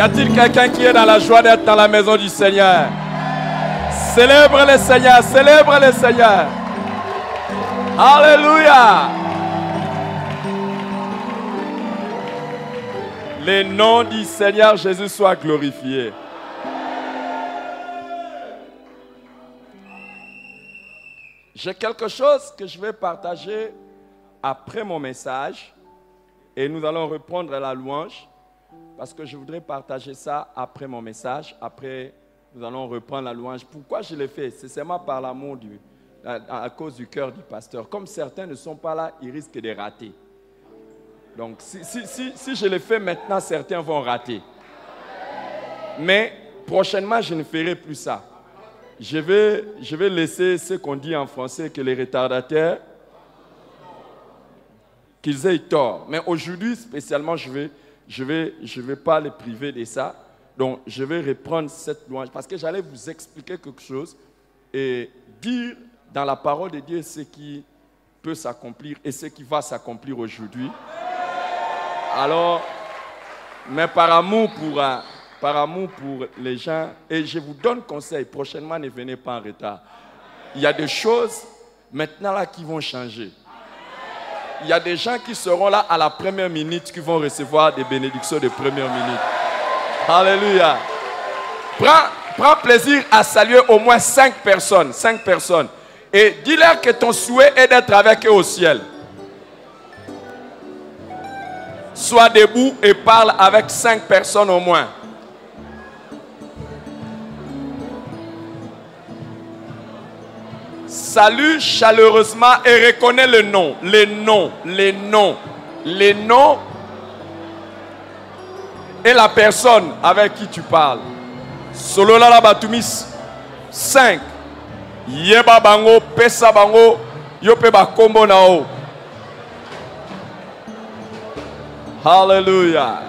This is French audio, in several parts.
Y a-t-il quelqu'un qui est dans la joie d'être dans la maison du Seigneur? Célèbre le Seigneur, célèbre le Seigneur. Alléluia. Le nom du Seigneur Jésus soit glorifié. J'ai quelque chose que je vais partager après mon message et nous allons reprendre la louange parce que je voudrais partager ça après mon message. Après, nous allons reprendre la louange. Pourquoi je l'ai fait? C'est seulement par l'amour, à cause du cœur du pasteur. Comme certains ne sont pas là, ils risquent de rater. Donc, si je le fais maintenant, certains vont rater. Mais prochainement, je ne ferai plus ça. Je vais laisser ce qu'on dit en français, que les retardataires, qu'ils aient tort. Mais aujourd'hui, spécialement, je vais pas les priver de ça. Donc, je vais reprendre cette louange parce que j'allais vous expliquer quelque chose et dire dans la parole de Dieu ce qui peut s'accomplir et ce qui va s'accomplir aujourd'hui. Alors, mais par amour pour les gens, et je vous donne conseil, prochainement ne venez pas en retard. Il y a des choses maintenant là qui vont changer. Il y a des gens qui seront là à la première minute, qui vont recevoir des bénédictions de première minute. Alléluia. Prends plaisir à saluer au moins 5 personnes. 5 personnes. Et dis-leur que ton souhait est d'être avec eux au ciel. Sois debout et parle avec 5 personnes au moins. Salue chaleureusement et reconnais le nom. Les noms. Et la personne avec qui tu parles. Solola la batumis. 5. Yeba bango, pesa bango, yope ba kombo nao. Hallelujah.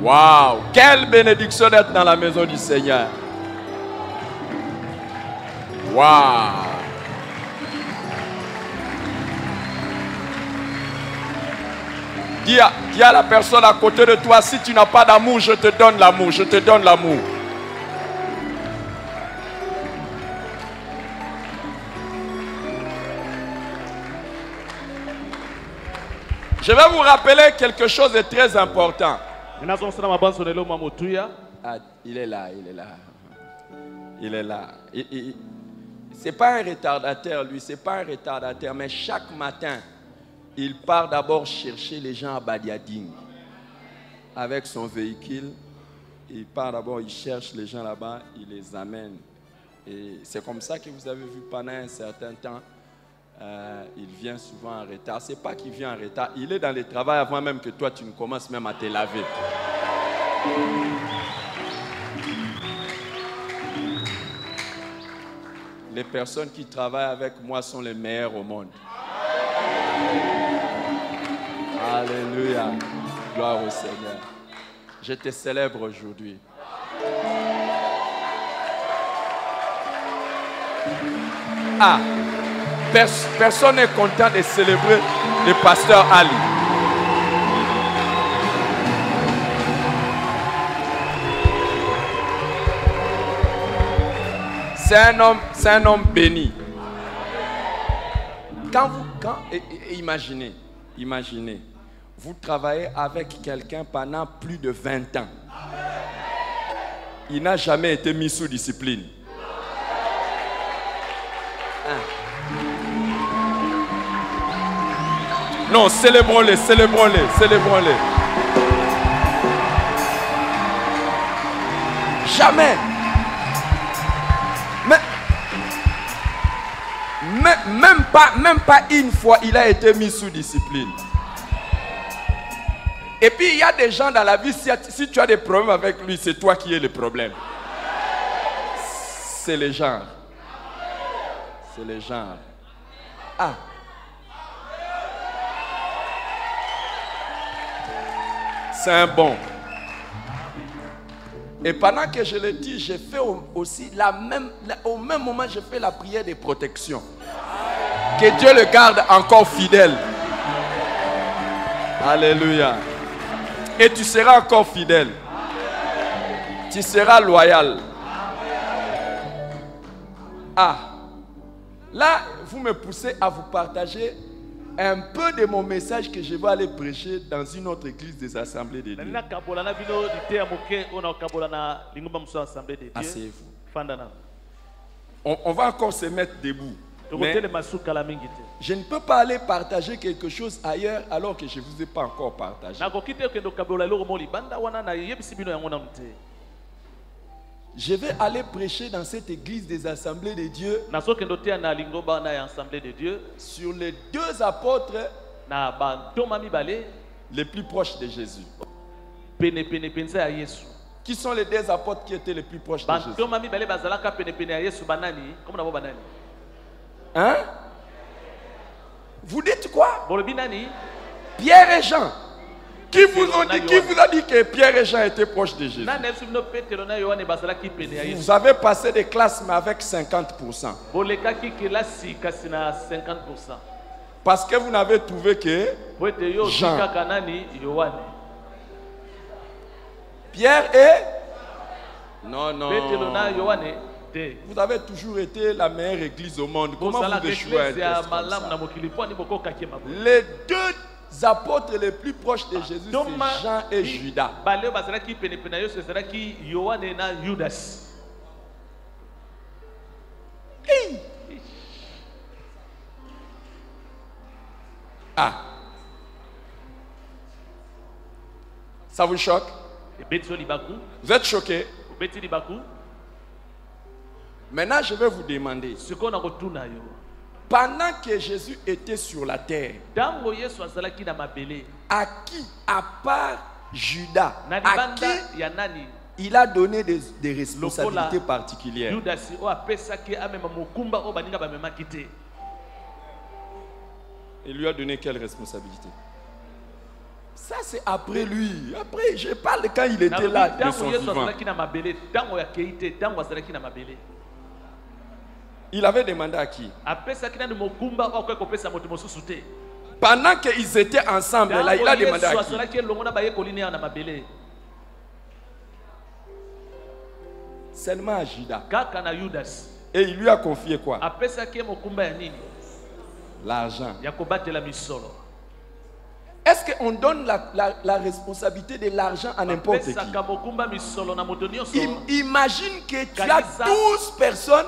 Wow, quelle bénédiction d'être dans la maison du Seigneur. Wow. Dis à la personne à côté de toi, si tu n'as pas d'amour, je te donne l'amour, je te donne l'amour. Je vais vous rappeler quelque chose de très important. Ah, il est là. Il est là. C'est pas un retardataire, lui, c'est pas un retardataire, mais chaque matin, il part d'abord chercher les gens à Badiading. Avec son véhicule, il part d'abord, il cherche les gens là-bas, il les amène. Et c'est comme ça que vous avez vu pendant un certain temps, il vient souvent en retard. C'est pas qu'il vient en retard, il est dans le travail avant même que toi tu ne commences même à te laver. Les personnes qui travaillent avec moi sont les meilleures au monde. Alléluia. Gloire au Seigneur. Je te célèbre aujourd'hui. Ah, personne n'est content de célébrer le pasteur Ali. C'est un homme béni. Imaginez, vous travaillez avec quelqu'un pendant plus de 20 ans. Il n'a jamais été mis sous discipline. Non, célébrons-les. Jamais. Même pas une fois, il a été mis sous discipline. Et puis, il y a des gens dans la vie, si tu as des problèmes avec lui, c'est toi qui es le problème. C'est les gens. Ah. C'est un bon. Et pendant que je le dis, j'ai fait aussi au même moment, j'ai fait la prière de protection. Que Dieu le garde encore fidèle. Alléluia. Et tu seras encore fidèle. Tu seras loyal. Ah. Là, vous me poussez à vous partager un peu de mon message que je vais aller prêcher dans une autre église des assemblées de Dieu. Asseyez-vous. On va encore se mettre debout. Mais je ne peux pas aller partager quelque chose ailleurs alors que je ne vous ai pas encore partagé. Je vais aller prêcher dans cette église des assemblées de Dieu sur les deux apôtres les plus proches de Jésus. Qui sont les deux apôtres qui étaient les plus proches de Jésus? Hein? Vous dites quoi? Pierre et Jean. Qui vous a dit que Pierre et Jean étaient proches de Jésus? Vous avez passé des classes mais avec 50%. Parce que vous n'avez trouvé que Jean. Pierre et... Non. Vous avez toujours été la meilleure église au monde. Comment vous échouez à être comme ça? Les deux apôtres les plus proches de Jésus, c'est Jean et Judas. Ah. Ça vous choque? Vous êtes choqué? Maintenant, je vais vous demander. Pendant que Jésus était sur la terre, à qui, à part Judas, à qui il a donné des responsabilités particulières? Il lui a donné quelle responsabilité? Ça, c'est après lui. Après, je parle quand il était là de son vivant. Il avait demandé à qui? Pendant qu'ils étaient ensemble, là, il a demandé à qui? Seulement à Judas. Et il lui a confié quoi? L'argent. Est-ce qu'on donne la responsabilité de l'argent à n'importe qui? Imagine que tu as 12 personnes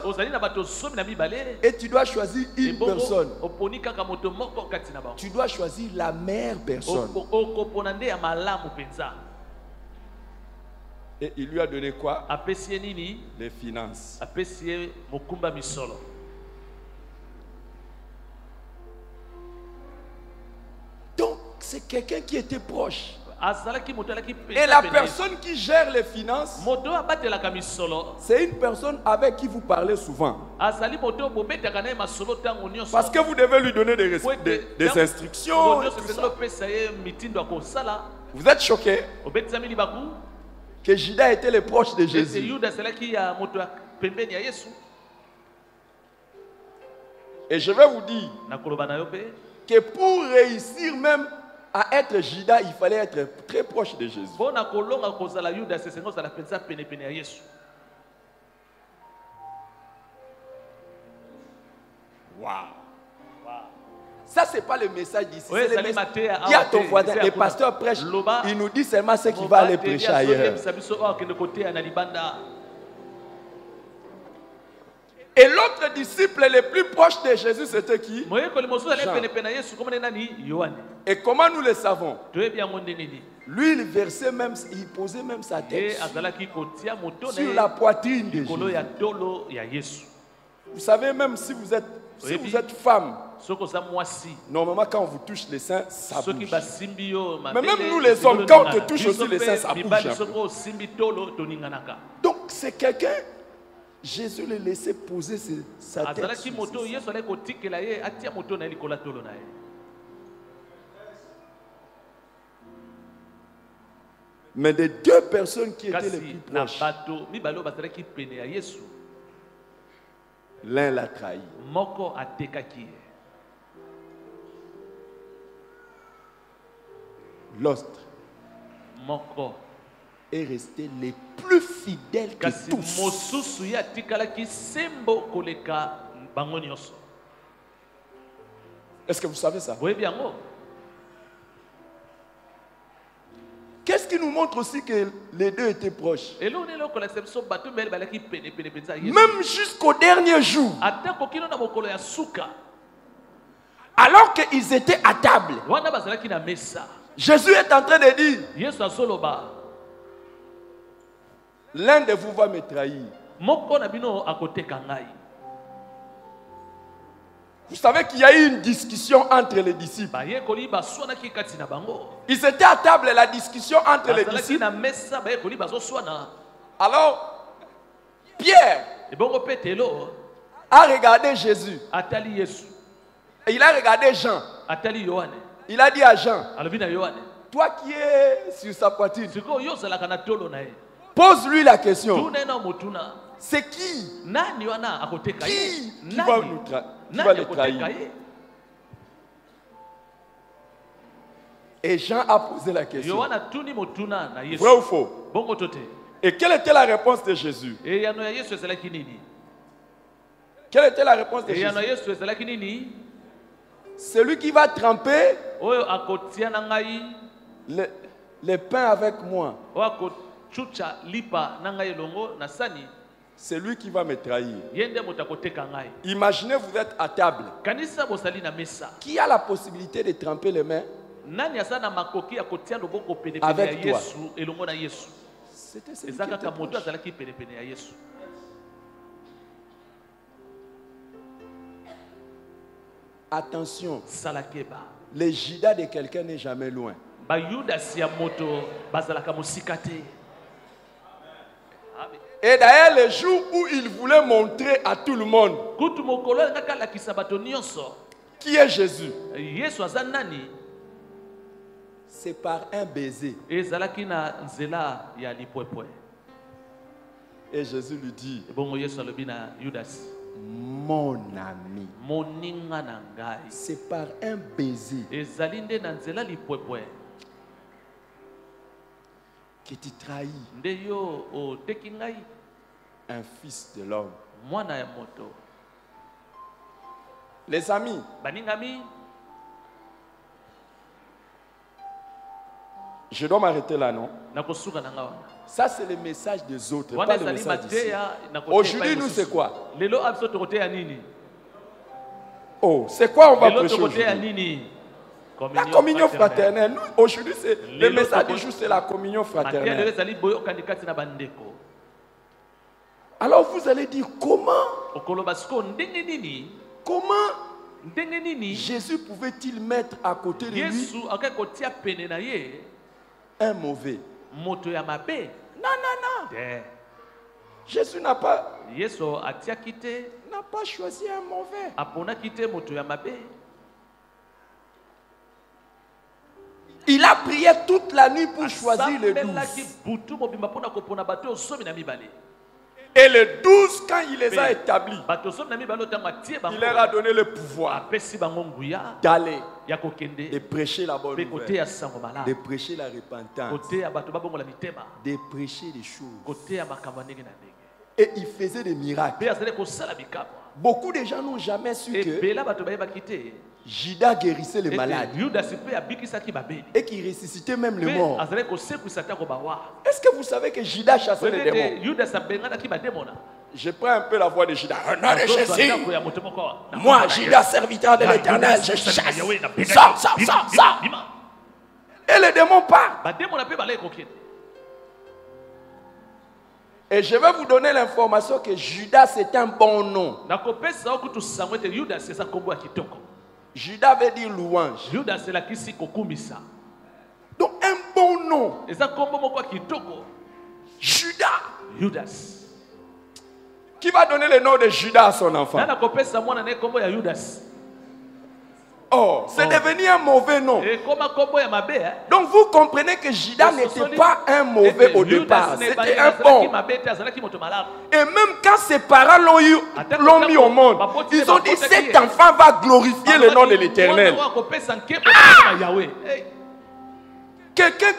et tu dois choisir une personne. Tu dois choisir la meilleure personne. Et il lui a donné quoi? Les finances. Donc, c'est quelqu'un qui était proche. Et la personne qui gère les finances, c'est une personne avec qui vous parlez souvent. Parce que vous devez lui donner des instructions. Vous êtes choqués que Judas était le proche de Jésus. Et je vais vous dire que pour réussir même à être Judas, il fallait être très proche de Jésus. Wow. Ça, ce n'est pas le message d'ici. C'est le message. Dis à ton voisin, les pasteurs prêchent, il nous dit seulement ce qu'il va aller prêcher ailleurs. Et l'autre disciple le plus proche de Jésus, c'était qui? Jean. Et comment nous le savons? Lui, il versait même, il posait même sa tête sur la poitrine de Jésus. Vous savez, même si vous êtes femme, normalement quand on vous touche les seins, ça bouge. Mais même nous les hommes, quand on te touche aussi les seins, ça bouge. Donc c'est quelqu'un, Jésus le laissait poser sa tête sur ses seins. Mais des deux personnes qui étaient les plus proches, l'un l'a trahi. l'autre moko est resté les plus fidèles que kasi tous. mosusu ya tikalaki sembo koleka bango nyonso. Est-ce que vous savez ça? Boyebi yango. Qu'est-ce qui nous montre aussi que les deux étaient proches? Même Même jusqu'au dernier jour, alors qu'ils étaient à table, Jésus est en train de dire, l'un de vous va me trahir. Vous savez qu'il y a eu une discussion entre les disciples. Ils étaient à table, la discussion entre les disciples. Alors, Pierre a regardé Jésus. Et il a regardé Jean. Il a dit à Jean, toi qui es sur sa poitrine, pose-lui la question. C'est qui va le trahir? Et Jean a posé la question. Vrai ou faux? Et quelle était la réponse de Jésus? Quelle était la réponse de Jésus? Celui qui va tremper le pain avec moi, c'est lui qui va me trahir. Imaginez, vous êtes à table. Qui a la possibilité de tremper les mains avec toi? C'était celui qui était proche. Attention, le Judas de quelqu'un n'est jamais loin. Et d'ailleurs, le jour où il voulait montrer à tout le monde qui est Jésus, c'est par un baiser. Et Jésus lui dit, mon ami, c'est par un baiser que tu trahis un fils de l'homme. Les amis, je dois m'arrêter là, non? Ça, c'est le message des autres, pas le message d'ici. Aujourd'hui, nous, c'est quoi? Oh, c'est quoi on va prêcher aujourd'hui? La communion fraternelle. Nous, aujourd'hui, c'est le message du jour, c'est la communion fraternelle. Alors, vous allez dire comment Jésus pouvait-il mettre à côté de lui un mauvais? Non. Jésus n'a pas choisi un mauvais. Il a prié toute la nuit pour choisir le 12. Et les 12, quand il les a établis, il leur a donné le pouvoir d'aller, de prêcher la bonne nouvelle, de prêcher la repentance, de prêcher les choses. Et il faisait des miracles. Beaucoup de gens n'ont jamais su que Judas guérissait les malades et qui ressuscitait même les morts. Est-ce que vous savez que Judas chassait les démons? Je prends un peu la voix de Judas. Au nom de Jésus, moi, Judas, serviteur de l'Éternel, je chasse. Ça. Et les démons partent. Et je vais vous donner l'information que Judas c'est un bon nom. Judas veut dire louange. Donc un bon nom. Judas. Qui va donner le nom de Judas à son enfant? Oh, c'est devenu un mauvais nom. Donc vous comprenez que Judas n'était pas un mauvais au départ. C'était un bon. Et même quand ses parents l'ont mis au monde, ils ont dit cet enfant va glorifier le nom de l'Éternel. Quelqu'un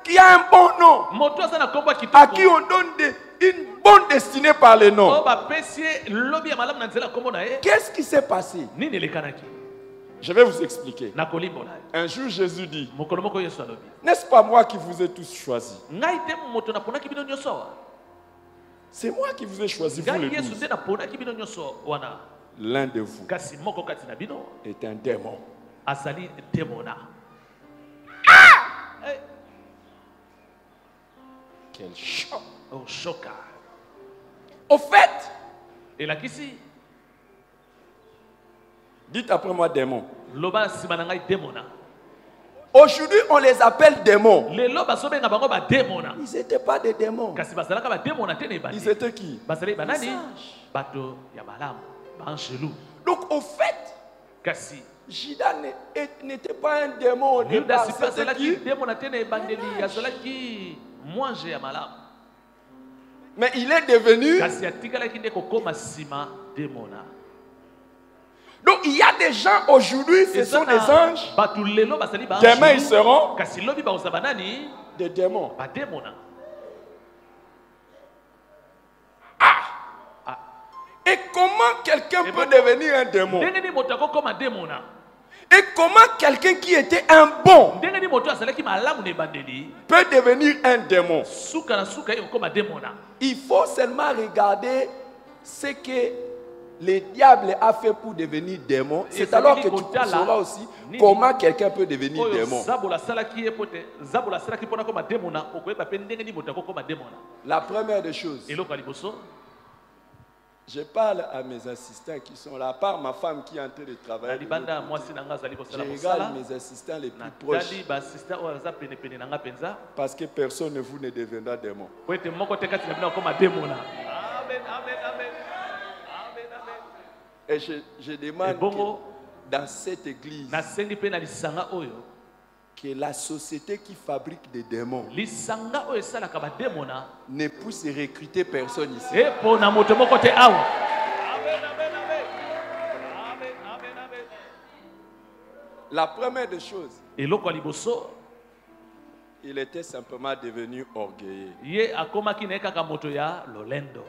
qui a un bon nom, moto aza na kombo ya à qui kitoko on donne une bonne destinée par le nom. oyo bapesi ye lobi ya malamu na nzela kombo na ye Qu'est-ce qui s'est passé? nini elekanaki Je vais vous expliquer. nakolimbola ye Un jour, Jésus dit, mokolo moko yesu alobi n'est-ce pas moi qui vous ai tous choisis? ngai te moto naponaki bino nyonso awa C'est moi qui vous ai choisi, vous les ngai yesu 12. nde naponaki bino nyonso wana L'un de vous kasi moko kati na bino est un démon. azali demona Eh, Quel choc. oshoka Au fait, elakisi dites après moi démon. loba nsima na ngai demona Aujourd'hui, on les appelle démons. lelo bazobenga bango bademona Ils n'étaient pas des démons. kasi bazalaka bademona te na Ils ebandi étaient qui? bazali banani Sages. bato ya malamu baangelu Donc, au fait, kasi Judas n'était pas un démon au yuda départ. sipe C'était azalaki qui? demona te na ebandeli azalaki mwange ya malamu Mais il est devenu. kasi atikalaki nde kokóma nsima demona Donc, il y a des gens aujourd'hui, ce sont des anges. bato lelo bazali Demain, ils baangelu seront kasi lobi bakozala banani des démons. bademona Et comment quelqu'un peut devenir un démon? ndenge ni moto akokóma demona Et comment quelqu'un qui était un bon ndenge ni moto azalaki malamu na ebandeli peut devenir un démon? suka na suka ye kokóma demona Il faut seulement regarder ce que le diable a fait pour devenir démon. C'est alors que tu sauras aussi comment quelqu'un peut devenir oyo démon. zabola asalaki ye po te zabola asalaki mpona koma demona okoyeba mpe ndenge ni moto akokóma demona La première des choses, eloko ya liboso je parle à mes assistants qui sont là, à part ma femme qui est en train de na travailler. libanda mwasi na nga azali Je kosala regarde mosala mes assistants les plus proches natali baasistant oyo aza penepene na nga mpenza parce que personne de vous ne deviendra démon. po ete moko te kati na bino akóma demona amen amen amen amen amen Et je demande Et bongo, que dans cette église, nasengi mpe na lisanga oyo que la société qui fabrique des démons lisanga oyo esalaka bademona ne puisse recruter personne ici. e mpo na moto moko te awa La première des choses, eloko ya liboso il était simplement devenu orgueilleux. ye akómaki na ye kaka moto ya lolendo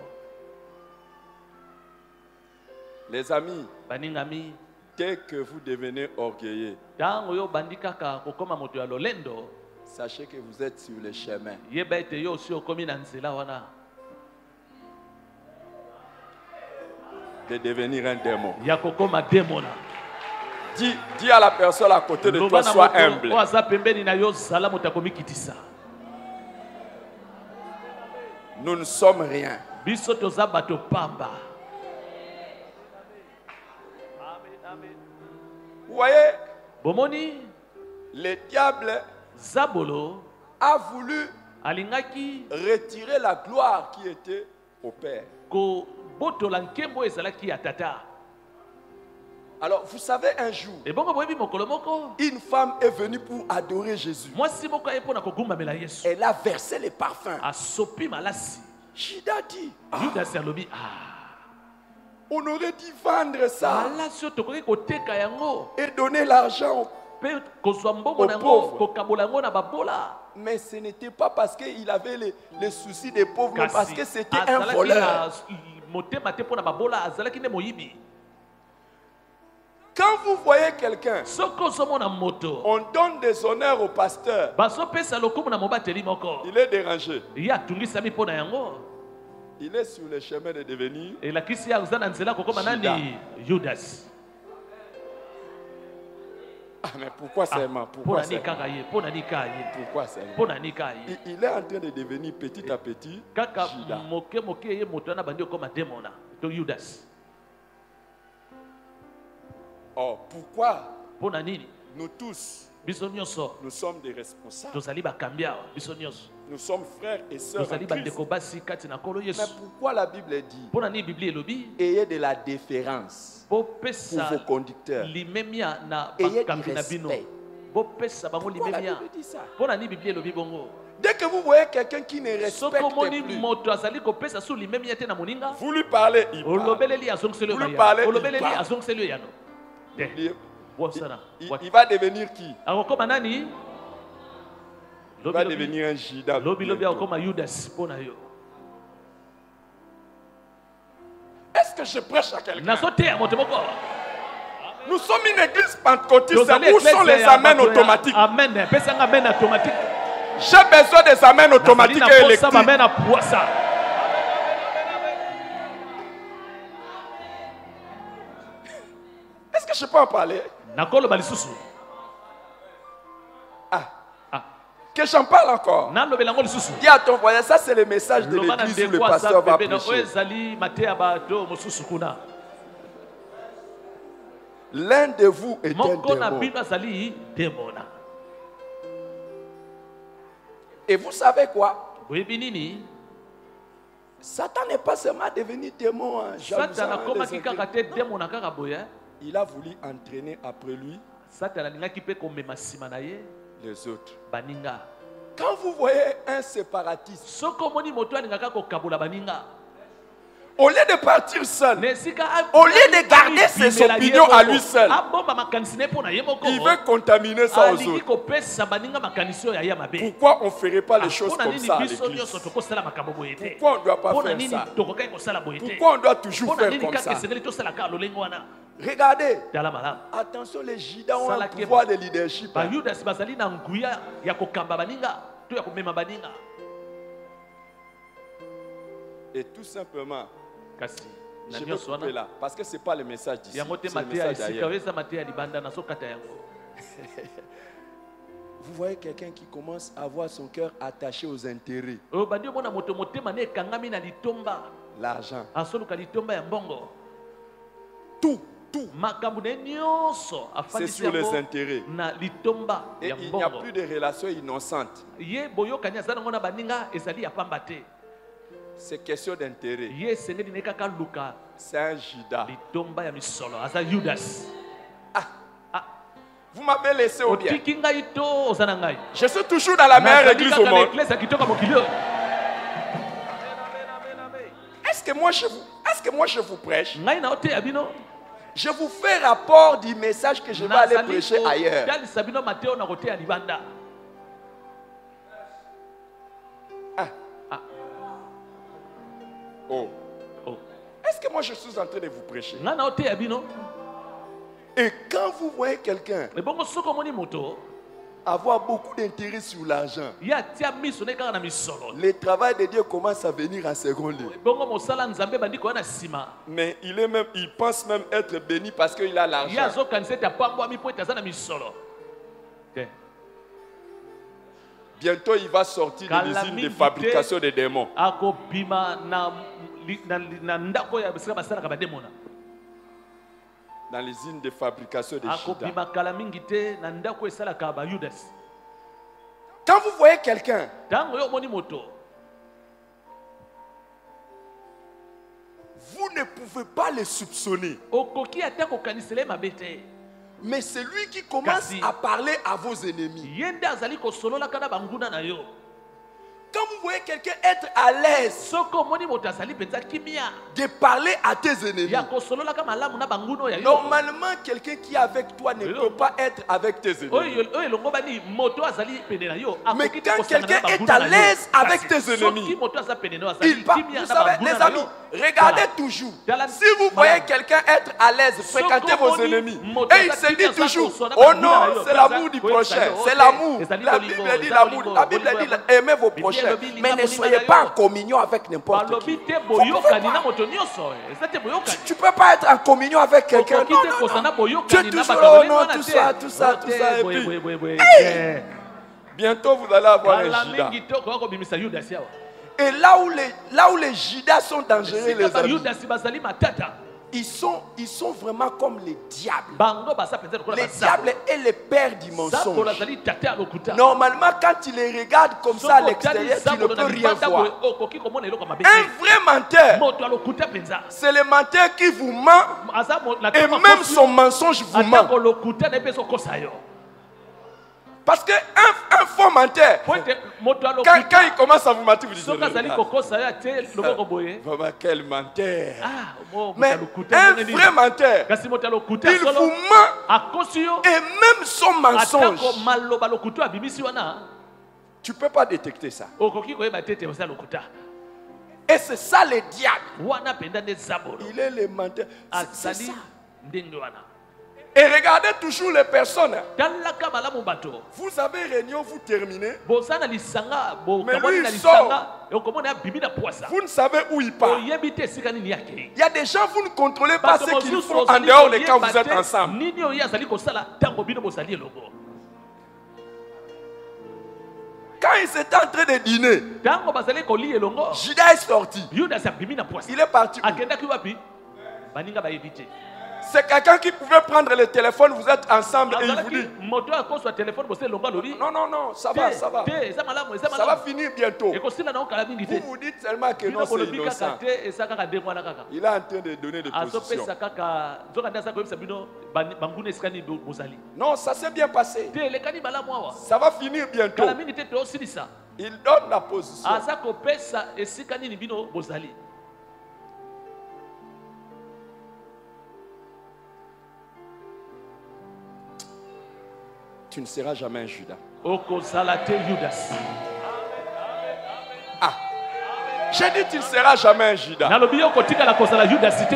Les amis, baningami dès que vous devenez orgueilleux, ntango oyo obandi kaka kokóma moto ya lolendo sachez que vous êtes sur le chemin. yeba ete yo osi okómi na nzela wana De devenir un démon. ya kokóma demona Dis à la personne à côté de toi, loba na sois moto humble. oyo aza pembeni na yo zala moto akomikitisa Nous ne sommes rien. biso toza bato pamba Vous voyez, bomoni le diable zabolo a voulu alingaki retirer la gloire qui était au Père. kobotola nkembo oyo ezalaki ya tata Alors, vous savez, un jour, ebongo boyebi mokolo moko une femme est venue pour adorer Jésus. mwasi moko aye mpo na kogumbamela yesu Elle a versé les parfums. asopi malasi Judas dit, yudasi alobi on aurait dû vendre ça malasi oyo tokoki koteka yango et donner l'argent. mpe kozwa mbongo na yango pauvres. kokabola yango na babola Mais ce n'était pas parce qu'il avait les soucis des pauvres, mais parce que c'était un azalaki voleur. na motema te mpo na babola azalaki nde moyibi Quand vous voyez quelqu'un, soki ozomona moto on donne des honneurs au pasteur, bazopesa lokumu na mobateli moko il est dérangé. ye atungisami mpo na yango Il est sur le chemin de devenir. elakisi ye aza na nzela kokóma nani yudas Ah, mais pourquoi seulement? mpo Pourquoi nani seulement? kaka ye mpo nani ka ye Pourquoi seulement? mpo nani ka ye Il est en train de devenir petit à petit kaka Judas. moke moke ye moto wana bandi okóma demona to yudas Oh, pourquoi mpo na nini nous tous, biso nyonso nous sommes des responsables. tozali bakambi awa biso nyonso Nous sommes frères et sœurs en tozali Christ. bandeko basi kati na nkolo Mais yesu pourquoi la Bible dit mpo na nini biblia elobi ayez de la déférence pour bopesa vos conducteurs? limemia na Ayez du bakambi na bino respect. bopesa bango Pourquoi la limemia Bible dit ça? mpo na nini biblia elobi bongo Dès que vous voyez quelqu'un qui ne soki respecte omoni plus, moto azali kopesa so limemia te na moninga vous lui parlez, il parle. olobeleli azongiseli Vous oyo lui mayano. parlez, il olobeleli parle. azongiseli oyo yano te Il, bosana il va devenir qui? akokóma nani va devenir un Judas. Lobi lobi bientôt. akoma Judas pona yo. Est-ce que je prêche à quelqu'un? Nazoteya moto moko. Nous sommes une église pentecôtiste. Tozali Où sont église les ya amens bato ya automatiques? Amen. Pesanga amen automatique. J'ai besoin des amens automatiques et électriques. Amen à poissa. Est-ce que je peux en parler? Nakolo balisusu. Que j'en parle encore. Nalo belango lisusu. Dis à ton voisin, ça c'est le message de l'église où le pasteur va prêcher. Ezali matea bato mosusu kuna. L'un de vous est un Moko na démon. bino azali demona. Et vous savez quoi? Boyebi nini? Satan n'est pas seulement devenu démon. Satan akoma kikaka te demona kaka boya. Il a voulu entraîner après lui Satan alingaki pe komema sima na ye les autres. baninga. Quand vous voyez un séparatiste, Soko moni moto alingaka kokabola baninga. au lieu de partir seul, Nesika au lieu de garder ses opinions à lui seul, abomba makanisi ne pona ye moko. il veut contaminer ça aux Alingi autres. kopesa baninga makanisi ya ya mabe. Pourquoi on ne ferait pas les choses Pona comme nini ça à biso l'église? nyonso tokosala makambo boye te? Pourquoi on ne doit pas Pona faire nini ça? tokokai kosala boye te? Pourquoi on doit toujours Pona faire nini comme kaka ça? esengeli tosala kaka lolenge wana? Regardez, Tala malamu. attention, les Judas ont un Salake- pouvoir de leadership. Bayudas bazali na nguya ya kokamba baninga to ya komema baninga. Et tout simplement, Kasi na je vais nyonso couper wana là, parce que ce n'est pas le message d'ici, yango te c'est le matea message esika d'ailleurs. weza matea libanda na sokata yango. Vous voyez quelqu'un qui commence à avoir son cœur attaché aux intérêts, Oyo bandi omona moto motema ne ekangami na litomba l'argent, asoluka litomba ya mbongo. tout. Makambo ne nyonso C'est afandisi sur les yango intérêts. na litomba Et ya il n'y a mbongo. plus de relations innocentes. Ye boyokani aza nango na baninga ezali ya pamba te. C'est question d'intérêt. Ye esengeli ne kaka luka C'est un Judas. litomba ya misolo aza Judas. Vous m'avez laissé au bien. Otiki ngai to oza na ngai. Je suis toujours dans la meilleure Nazali église kaka au na monde. église ya kitoko mokili oyo. Est-ce que moi je vous prêche? Ngai na oteya bino. Je vous fais rapport du message que je vais aller prêcher ailleurs. Talisa bino mateo na koteya libanda. Oh. Oh. Est-ce que moi je suis en train de vous prêcher? Ngai na oteya bino. Et quand vous voyez quelqu'un Ebongo soko moni moto avoir beaucoup d'intérêt sur l'argent, ya tia miso ne kaka na misolo. le travail de Dieu commence à venir en seconde lieu. Bongo mosala nzambe bandi koya na sima. Mais il pense même être béni parce qu'il a Ye l'argent. azokanisa ete apambwami mpo ete aza na misolo. Te. Bientôt il va sortir de l'usine de fabrication des démons. Akobima na ndako ya bisika basalaka bademona. Dans l'usine de fabrication des Judas. Akobima kala mingi te na ndako esalaka ba Judas. Quand vous voyez quelqu'un Tango yo moni moto. vous ne pouvez pas le soupçonner. Okoki ata kokanisela ye mabe te. Mais c'est lui qui commence Kasi. à parler à vos ennemis. Ye nde azali kosololaka na banguna na yo. Quand vous voyez quelqu'un être à l'aise Soko omoni moto azali mpenza kimia de parler à tes ennemis, ya kosololaka malamu na banguna oyo ya yo. normalement quelqu'un qui est avec toi ne peut pas être avec tes ennemis. Oyo elongo bani moto azali pene na yo. Mais Akoki te quand kosangana quelqu'un na est banguna à na yo. l'aise avec Kasi tes ennemis, soki moto aza pene na yo azali il parle. kimia Vous na savez, banguna les na amis, yo. regardez Voilà. toujours. Dala- Si vous voyez quelqu'un être à l'aise, fréquentez vos ennemis. Et il se dit toujours, oh non, c'est l'amour du prochain, c'est l'amour. La Bible dit l'amour. La Bible dit aimez vos prochains. Mais ne soyez pas en communion avec n'importe qui. Balobi te boyokani na moto nyonso. Eza te boyokani. Tu ne peux pas être en communion avec quelqu'un. Okoki Non, te non, kosana non. boyokani Tu es na toujours, bato oh balongo non, wana tout te. ça, tout ça, tout ça. Et Boye, puis, boye, boye, boye. hey! Bientôt vous allez avoir un Kala Judas. mingi to koka kobimisa Judas yawa. Et là où les Judas sont dangereux, Sika les ba amis, Judas bazali matata. ils sont vraiment comme les diables. Bango basa penza lokola Les basabo. diables est le père du Sabolo mensonge. azali tata ya lokuta. Normalement, quand tu les regardes comme ça à l'extérieur, tu ne peux rien voir. Okoki komona eloko mabe. Un vrai menteur, Moto ya lokuta penza. c'est le menteur qui vous ment Aza na et même son mensonge vous ment. atako lokuta na peso kosa yo. Parce qu'un faux menteur, Pointe moto ya quand lokuta. il commence à vous mentir, vous dites, Soka azali regarde, kokosa ya te loboko boye. vraiment, quel menteur. Ah, moto Mais ya lokuta. un vrai menteur, Kasi moto ya lokuta il vous solo ment akosi yo. et même son mensonge, Atako maloba lokuta abimisi wana. Tu ne peux pas détecter ça. okoki koyeba te ete oza lokuta Et c'est ça le diable. wana mpenza nde zabolo Il est le menteur. C'est azali ça. ndenge wana Et regardez toujours les personnes. talaka malamu bato Vous avez réunion, vous terminez. boza na lisanga Mais lui, bokamwani na il sort. lisanga okomona abimi na poisa Vous ne savez où il part. oyebi te esika nini yake Il y a des gens, vous ne contrôlez pas Bato ce qu'ils mosusu font en ozali dehors de quand koyeba vous êtes te ensemble. nini oyo azali kosala ntango bino bozali elongo Quand ils étaient en train de dîner, ntango bazali kolia elongo Judas est sorti. yudas abimi na poisa Il est parti où? akendaki wapi baninga bayebi te C'est quelqu'un qui pouvait prendre le téléphone, vous êtes ensemble et il vous azalaki dit moto akozwa telefone bosa elongo alobi non, non, non, ça va, ça va. te eza malamu eza Ça va malamu finir bientôt. ekosila na okala mingi te Vous vous dites seulement que bino non, c'est bolobi kaka innocent. te eza kaka ndenge wana kaka Il est en train de donner des positions. azopesa kaka nzoka nde aza koyebisa bino banguna esika nini bozali Non, ça s'est bien passé. te elekani malamu awa Ça va finir bientôt. kala mingi te tosilisa Il donne la position. aza kopesa esika nini bino bozali Tu ne seras jamais un Judas. okozala te yudas Ah, j'ai dit tu ne seras jamais un Judas. nalobi yo kotikala kozala yudas te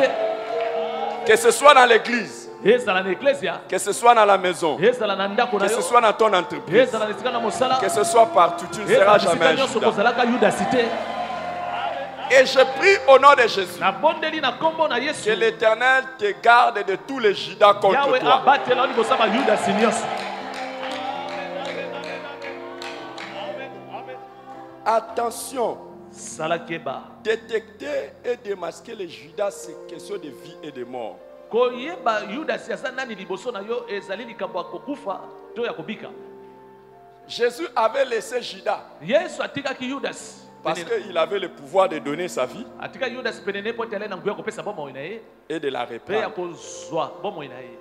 Que ce soit dans l'église, ezala na eklesia que ce soit dans la maison, ezala na ndako na que ce yo soit dans ton entreprise, ezala na esika na mosala que ce soit partout, tu ne seras ezala jamais esika un nyonso Judas. kozalaka yudas te Et je prie au nom de Jésus nabondeli na kombo na yesu que l'Éternel te garde de tous les Judas contre yawe toi. abatela liboso ya bayudas nyonso Attention, salakeba détecter et démasquer les Judas, c'est question de vie et de mort. koyeba yudas aza nani liboso na yo ezali likambo ya kokufa to ya kobika Jésus avait laissé Judas yesu atikaki yudas parce qu'il avait le pouvoir de donner sa vie atikaki yudas pene ne po ete ale na nguya kopesa bomoi na ye et de la mpe ya reprendre. kozwa bomoi na ye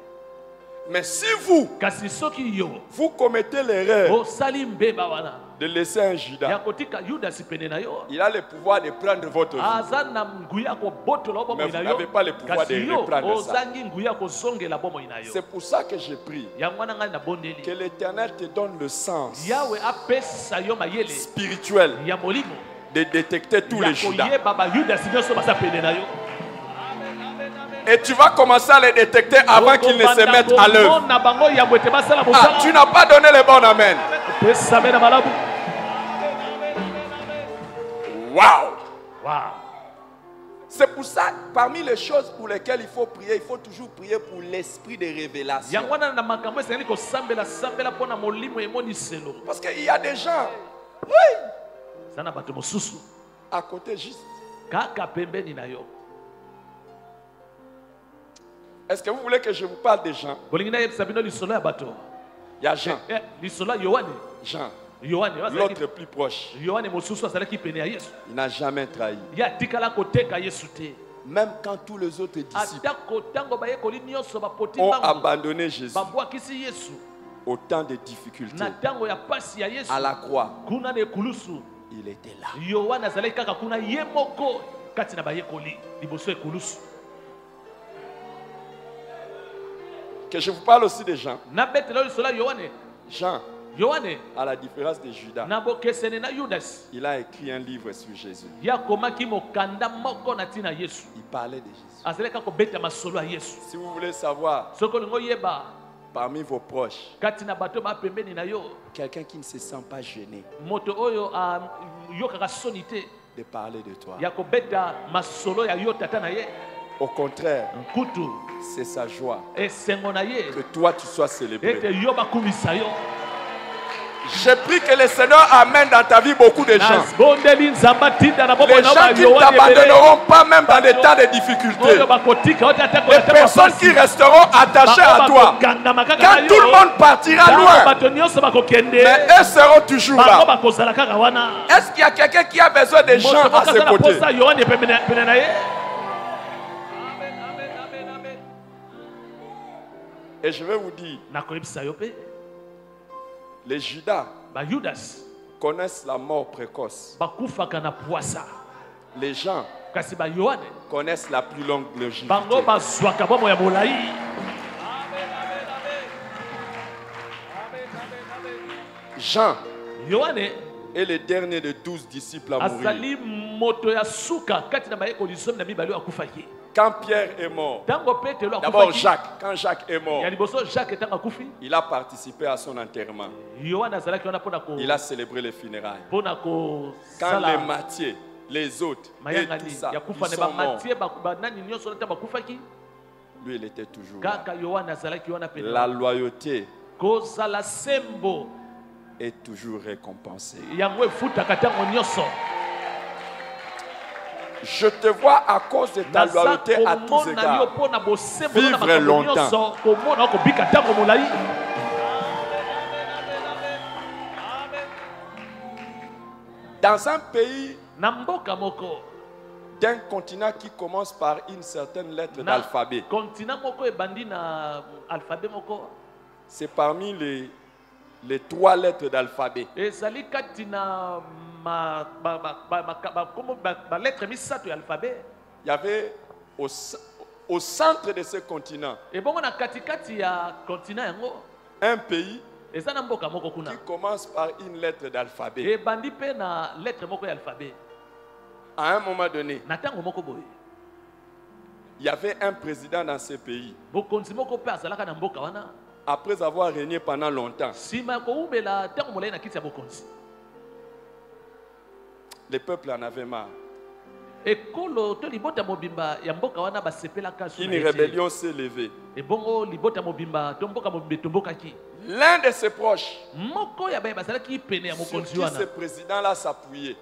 Mais si vous, kasi soki yo vous commettez l'erreur osali mbeba wana de laisser un ya Judas, kotika yudas pene na yo il a le pouvoir de prendre votre vie. aza na nguya kobotola bomoi Mais na vous yo n'avez pas le pouvoir kasi de yo reprendre ça. ozangi nguya kozongela bomoi na yo C'est pour ça que je prie yango wana ngai nabondeli que l'Éternel te donne le sens yawe apesa yo mayele spirituel ya molimo de détecter tous ya les Judas. koyeba bayudas nyonso baza pene na yo Et tu vas commencer à les détecter avant qu'ils ne se mettent à l'œuvre. na bango yambo ete basala Ah, tu n'as pas donné le bon amen. pesame na malamu Waouh! wow. C'est pour ça, parmi les choses pour lesquelles il faut prier, il faut toujours prier pour l'esprit de révélation. yango wana na makambo esengeli kosambela sambela mpo na molimo emoniselo Parce qu'il y a des gens, oui, eza na bato mosusu à côté juste. kaka pembeni na yo Est-ce que vous voulez que je vous parle des gens? bolingi nayebisa bino lisolo ya bato Il y a Jean, lisolo ya yohane Jean, l'autre plus proche. yohane mosusu azalaki pene ya yesu Il n'a jamais trahi. ye atikala koteka yesu te Même quand tous les autres disciples atako ntango bayekoli nyonso bapoti ont mbango abandonné Jésus babwakisi yesu au temps de difficultés, na ntango ya pasi ya yesu à la croix, kuna na ekulusu il était là. yohane azalaki kaka kuna ye moko kati na bayekoli liboso ekulusu Que je vous parle aussi de Jean. nabetela lisolo ya yohane Jean, à la différence de Judas, na bokeseni na yudas il a écrit un livre sur Jésus. ye akomaki mokanda moko na ntina yesu Il parlait de Jésus. azalaki kaka kobeta masolo ya yesu Si vous voulez savoir, soki olingi oyeba parmi vos proches, kati na bato bapembeni na yo quelqu'un qui ne se sent pas gêné moto oyo ayokaka soni te de parler de toi. ya kobeta masolo ya yo tata na ye Au contraire, nkutu c'est sa joie esengo na ye que toi tu sois célébré. ete yo bakumisa yo Je prie que le Seigneur amène dans ta vie beaucoup de gens. nasbondeli nzambe atinda na Les bomoi na gens qui ne bayohane ebele t'abandonneront pas même dans des temps de difficultés. oyo bakotika oyo ata Les personnes qui resteront attachées à toi. bakokangama kaka Quand na tout le yo monde partira ntango loin, bato nyonso bakokende mais eux seront toujours bango là. bakozala kaka wana Est-ce qu'il y a quelqu'un qui a besoin de gens moto à moko ses aza na côtés? posa yohane pene na ye Et je vais vous dire, nakoyebisa yo mpe les Judas bayudas connaissent la mort précoce. bakufaka na pwasa Les gens kasi bayohane connaissent la plus longue longévité. bango bazwaka bomoi ya molai Jean, yohane Et le dernier de 12 disciples à mourir. azali moto ya suka kati na bayekoli zomi na mibale akufaki. Quand Pierre est mort, Tango Petelo d'abord akufaki. Jacques, quand Jacques est mort, Ya liboso Jacques etanga kufi. il a participé à son enterrement. Yohana azalaki wana pona ko Il a célébré les funérailles. pona ko Quand les sala Matthieu, les autres, et tout mayangani ça, ya ils kufa ne sont ba morts. Matthieu ba nani nyonso nta bakufaki. Lui, il était toujours là. Kaka Yohana azalaki wana pena. La loyauté Ko sala sembo est toujours récompensée. yango efutaka ntango nyonso. Je te vois à cause de ta loyauté à tous égards. Vivre longtemps. Dans un pays d'un continent qui commence par une certaine lettre d'alphabet, c'est parmi les 3 lettres d'alphabet. Il y avait au centre de ce continent un pays qui commence par une lettre d'alphabet. À un moment donné, il y avait un président dans ce pays. Après avoir régné pendant longtemps, les peuples en avaient marre. Une rébellion s'est levée. L'un de ses proches, sur qui ce président-là s'appuyait,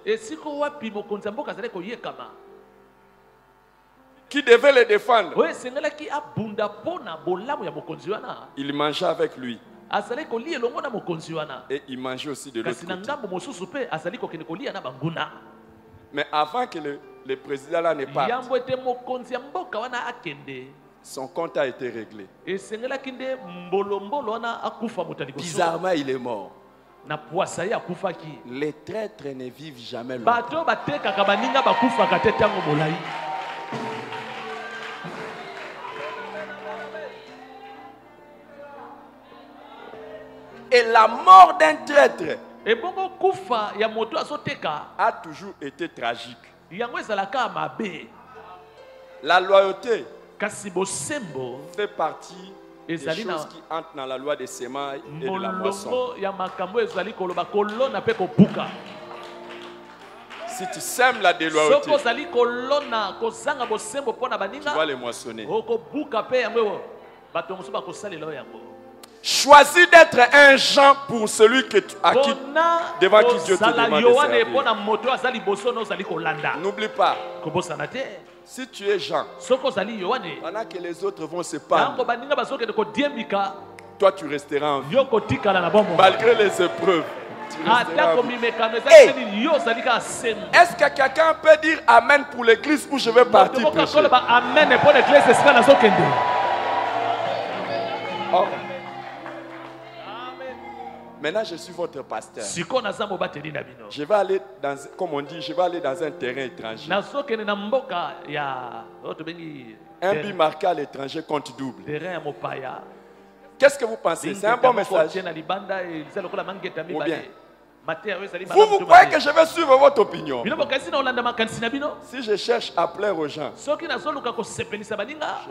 qui devait le défendre, il mangeait avec lui. Et il mangeait aussi de l'autre côté. Mais avant que le président là ne parte, son compte a été réglé. Bizarrement, il est mort. Les traîtres ne vivent jamais longtemps. Et la mort d'un traître a toujours été tragique. La loyauté fait partie des choses qui entrent dans la loi des semailles et de la moisson. Si tu sèmes la déloyauté, tu vas les moissonner. Choisis d'être un Jean pour celui devant qui Dieu te demande de servir. N'oublie pas, si tu es Jean, pendant que les autres vont se pendre, toi tu resteras en vie. Malgré les épreuves, tu resteras en vie. Est-ce que quelqu'un peut dire Amen pour l'église où je vais partir prêcher? Oh. Maintenant, je suis votre pasteur. Je vais aller dans, comme on dit, je vais aller dans un terrain étranger. Un but marqué à l'étranger compte double. Qu'est-ce que vous pensez? C'est un bon message? Ou bien? Vous croyez que je vais suivre votre opinion? Si je cherche à plaire aux gens, je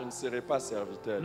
ne serai pas serviteur.